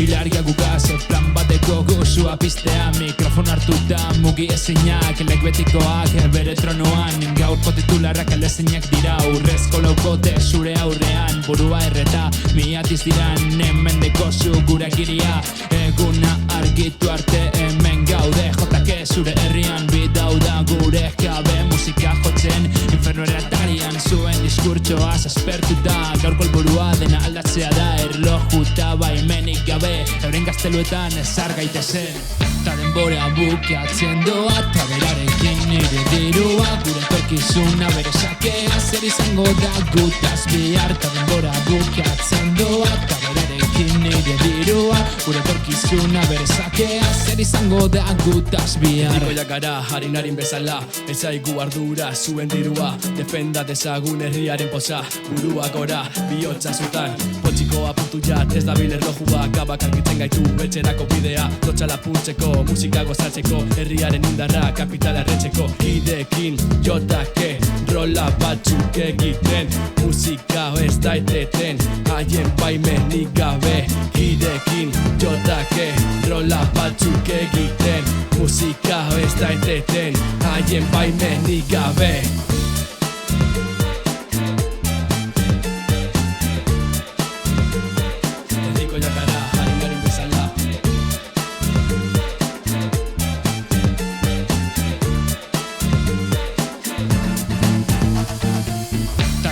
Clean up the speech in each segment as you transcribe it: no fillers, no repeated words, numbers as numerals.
Ilargia gukaz, plan bateko gozua piztea. Mikrofon hartuta mugi ezinak, lekbetikoak bere tronoan. Gaurko titularrak aldezinak dira, urrezko laukote zure aurrean. Burua erreta, miatiz diran, hemen dekozu gure giria. Eguna argitu arte hemen gaude, jotake zure herrian. Bidauda gure jabe musika jotzen, inferno eratarian. Zuen diskurtsoaz aspertuta, gaurko helburua dena aldatzea da. Erlojuta baimenik gabe, euren gazteluetan ezar gaitezen. Ta denbora bukatzen doa, ta berarekin nire dirua. Gure etorkizuna bere sakea, zer izango da gutaz bihar. Ta denbora bukatzen doa, ta berarekin nire dirua. Gure etorkizuna bere sakea, zer izango da gutaz bihar. Betikoiak gara, harinarin bezala, ez zaigu ardura zuen dirua. Defenda dezagun herriaren poza, burua gora, bihotza zutan. Potxikoa puntu jat, ez dabil erlojua, gabak argitzen gaitu etxerako bidea. Lotxala puntzeko, musika gozatzeko, herriaren indarra, kapitala erretzeko. Kidekin jotake, rola batzuk egiten, musika ez da eteten, haien baimenik gabe. Kidekin jotake, rola batzuk egiten, musika ez da eteten, haien baimenik gabe.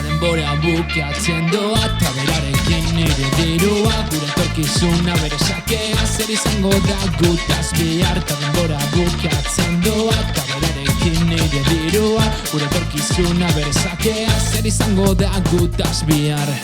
Denbora bukatzen doa, ta berarekin nire dirua. Gure etorkizuna bere sakea, zer izango da gutaz bihar. Ta denbora bukatzen doa, ta berarekin nire dirua. Gure etorkizuna bere sakea, zer izango da gutaz bihar.